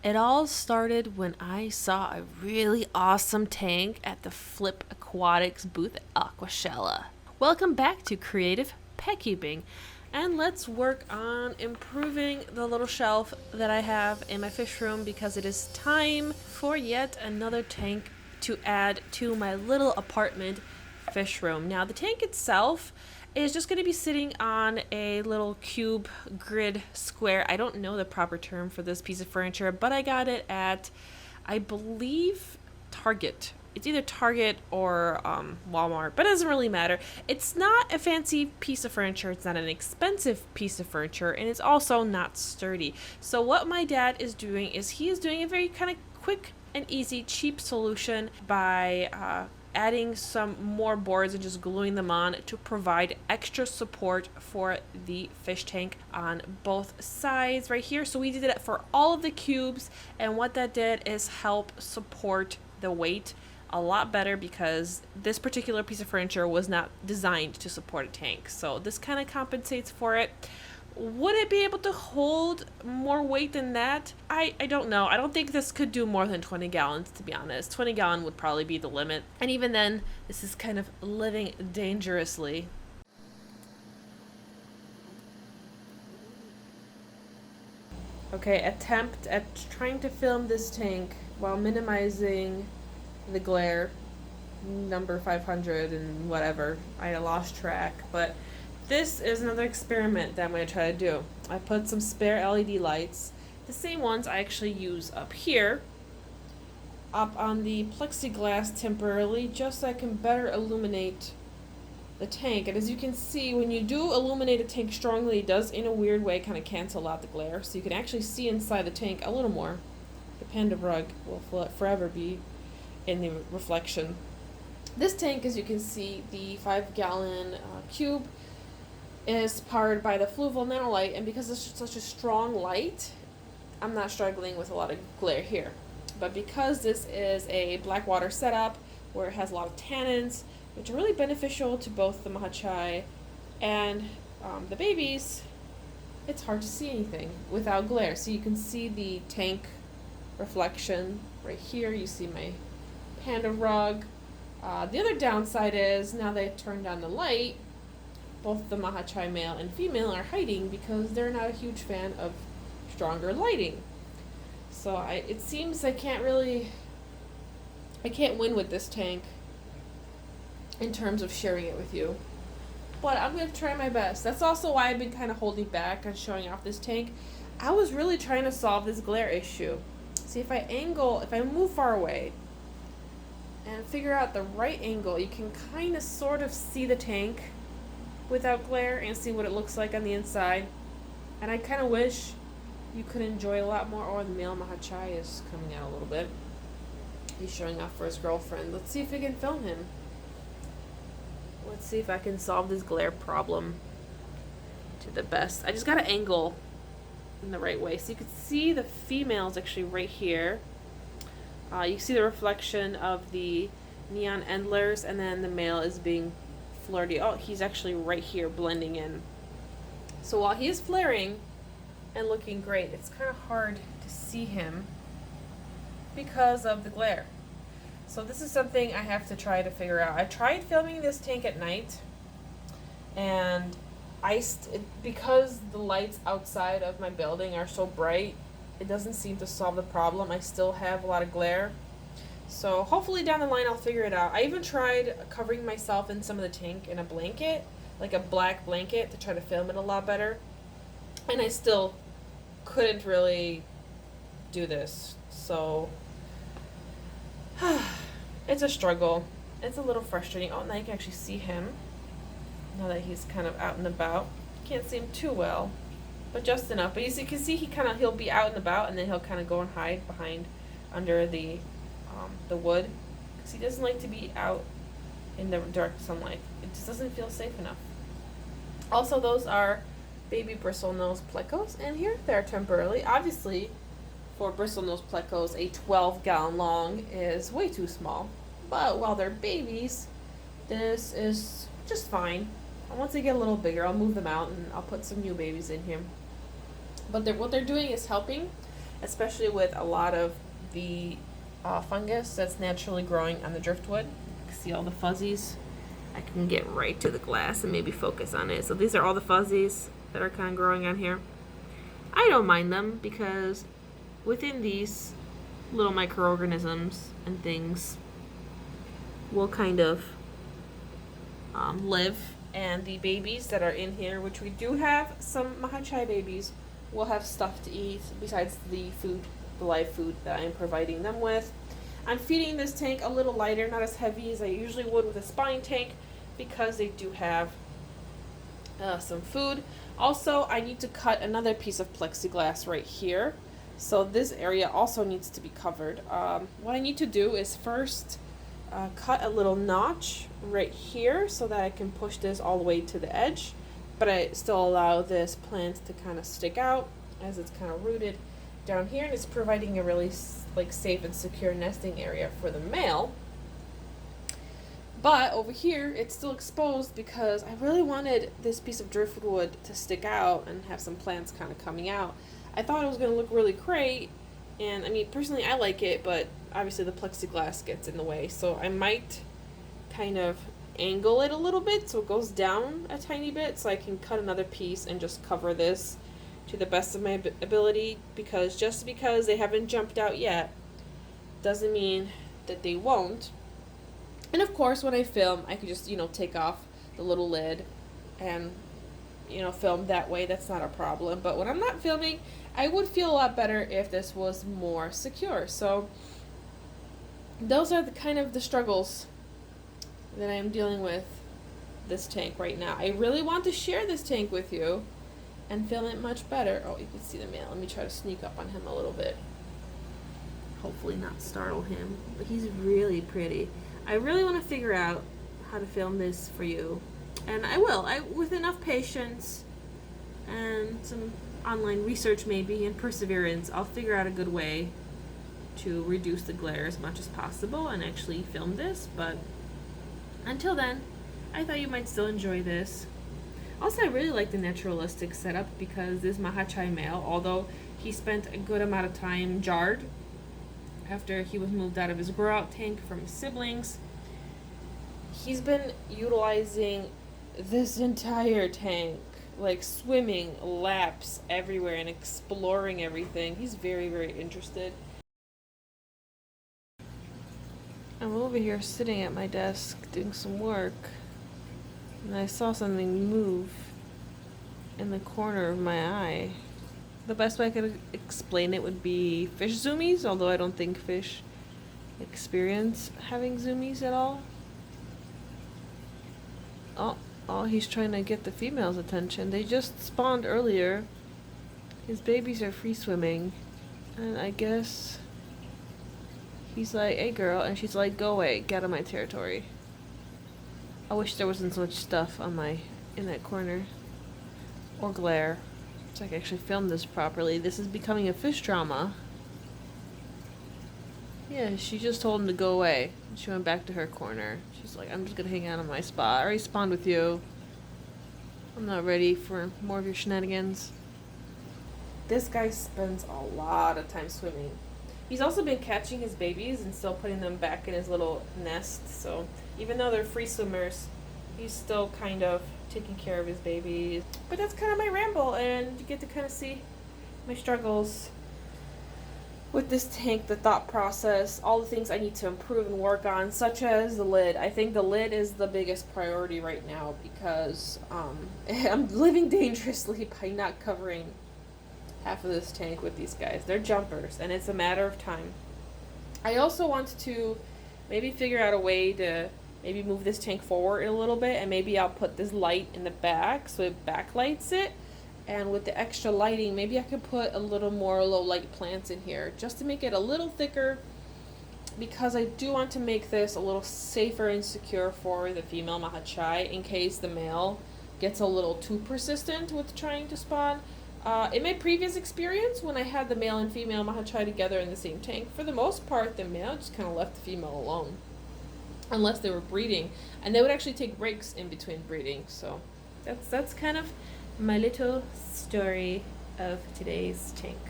It all started when I saw a really awesome tank at the Flip Aquatics booth at Aquashella. Welcome back to Creative Pet Keeping, and let's work on improving the little shelf that I have in my fish room because it is time for yet another tank to add to my little apartment fish room. Now, the tank itself is just going to be sitting on a little cube grid square. I don't know the proper term for this piece of furniture, but I got it at, I believe, Target. It's either Target or Walmart, but it doesn't really matter. It's not a fancy piece of furniture. It's not an expensive piece of furniture, and it's also not sturdy. So what my dad is doing is he is doing a very kind of quick and easy, cheap solution by adding some more boards and just gluing them on to provide extra support for the fish tank on both sides right here. So we did it for all of the cubes, and what that did is help support the weight a lot better because this particular piece of furniture was not designed to support a tank. So this kind of compensates for it. Would it be able to hold more weight than that? I don't know. I don't think this could do more than 20 gallons, to be honest. 20 gallon would probably be the limit. And even then, this is kind of living dangerously. Okay, attempt at trying to film this tank while minimizing the glare. Number 500 and whatever. I lost track, but this is another experiment that I'm going to try to do. I put some spare LED lights, the same ones I actually use up here, up on the plexiglass temporarily, just so I can better illuminate the tank. And as you can see, when you do illuminate a tank strongly, it does in a weird way kind of cancel out the glare, so you can actually see inside the tank a little more. The panda rug will forever be in the reflection. This tank, as you can see, the 5-gallon cube, is powered by the fluval nanolight, and because it's such a strong light, I'm not struggling with a lot of glare here. But because this is a blackwater setup where it has a lot of tannins, which are really beneficial to both the mahachai and the babies, it's hard to see anything without glare. So you can see the tank reflection right here. You see my panda rug. The other downside is now they've turned on the light, both the mahachai male and female are hiding because they're not a huge fan of stronger lighting. So it seems I can't win with this tank in terms of sharing it with you. But I'm going to try my best. That's also why I've been kind of holding back on showing off this tank. I was really trying to solve this glare issue. See, if I move far away and figure out the right angle, you can kind of sort of see the tank without glare and see what it looks like on the inside. And I kind of wish you could enjoy a lot more. Or the male mahachai is coming out a little bit. He's showing off for his girlfriend. Let's see if we can film him. Let's see if I can solve this glare problem to the best. I just got to angle in the right way. So you can see the female's actually right here. You see the reflection of the neon endlers, and then the male is being flirty. Oh, he's actually right here blending in. So while he is flaring and looking great, it's kind of hard to see him because of the glare. So this is something I have to try to figure out. I tried filming this tank at night, and because the lights outside of my building are so bright, it doesn't seem to solve the problem. I still have a lot of glare. So hopefully down the line I'll figure it out. I even tried covering myself in some of the tank in a blanket, like a black blanket, to try to film it a lot better. And I still couldn't really do this. So it's a struggle. It's a little frustrating. Oh, now you can actually see him now that he's kind of out and about. Can't see him too well, but just enough. But as you can see, he'll be out and about, and then he'll kind of go and hide behind under the wood, because he doesn't like to be out in the direct sunlight. It just doesn't feel safe enough. Also, those are baby bristlenose plecos, and here they're temporarily. Obviously, for bristlenose plecos, a 12-gallon long is way too small. But while they're babies, this is just fine. And once they get a little bigger, I'll move them out and I'll put some new babies in here. But what they're doing is helping especially with a lot of the fungus that's naturally growing on the driftwood. See all the fuzzies? I can get right to the glass and maybe focus on it. So these are all the fuzzies that are kind of growing on here. I don't mind them because within these little microorganisms and things will kind of live, and the babies that are in here, which we do have some mahachai babies, will have stuff to eat besides the food, the live food that I'm providing them with. I'm feeding this tank a little lighter, not as heavy as I usually would with a spine tank, because they do have some food. Also, I need to cut another piece of plexiglass right here, so this area also needs to be covered. What I need to do is first cut a little notch right here so that I can push this all the way to the edge, but I still allow this plant to kind of stick out as it's kind of rooted down here, and it's providing a really safe and secure nesting area for the male. But over here it's still exposed because I really wanted this piece of driftwood to stick out and have some plants kind of coming out. I thought it was going to look really great, and I mean, personally I like it, but obviously the plexiglass gets in the way, so I might kind of angle it a little bit so it goes down a tiny bit, so I can cut another piece and just cover this to the best of my ability, because just because they haven't jumped out yet doesn't mean that they won't. And of course, when I film, I could just, take off the little lid and, film that way. That's not a problem. But when I'm not filming, I would feel a lot better if this was more secure. So those are the struggles that I'm dealing with this tank right now. I really want to share this tank with you and film it much better. Oh, you can see the male. Let me try to sneak up on him a little bit. Hopefully not startle him. But he's really pretty. I really want to figure out how to film this for you, and I will. With enough patience and some online research maybe and perseverance, I'll figure out a good way to reduce the glare as much as possible and actually film this. But until then, I thought you might still enjoy this. Also, I really like the naturalistic setup because this mahachai male, although he spent a good amount of time jarred after he was moved out of his grow out tank from his siblings, he's been utilizing this entire tank, swimming laps everywhere and exploring everything. He's very, very interested. I'm over here sitting at my desk doing some work, and I saw something move in the corner of my eye. The best way I could explain it would be fish zoomies, although I don't think fish experience having zoomies at all. Oh, he's trying to get the female's attention. They just spawned earlier. His babies are free swimming, and I guess he's like, "Hey girl," and she's like, "Go away, get out of my territory." I wish there wasn't so much stuff in that corner, or glare, so I can actually film this properly. This is becoming a fish drama. Yeah, she just told him to go away. She went back to her corner. She's like, "I'm just gonna hang out on my spot. I already spawned with you. I'm not ready for more of your shenanigans." This guy spends a lot of time swimming. He's also been catching his babies and still putting them back in his little nest. So even though they're free swimmers, he's still kind of taking care of his babies. But that's kind of my ramble, and you get to kind of see my struggles with this tank, the thought process, all the things I need to improve and work on, such as the lid. I think the lid is the biggest priority right now because I'm living dangerously by not covering half of this tank with these guys. They're jumpers, and it's a matter of time. I also want to maybe figure out a way to maybe move this tank forward a little bit, and maybe I'll put this light in the back so it backlights it. And with the extra lighting, maybe I could put a little more low light plants in here just to make it a little thicker, because I do want to make this a little safer and secure for the female mahachai in case the male gets a little too persistent with trying to spawn. In my previous experience, when I had the male and female mahachai together in the same tank, for the most part, the male just kind of left the female alone, unless they were breeding, and they would actually take breaks in between breeding. So that's kind of my little story of today's tank.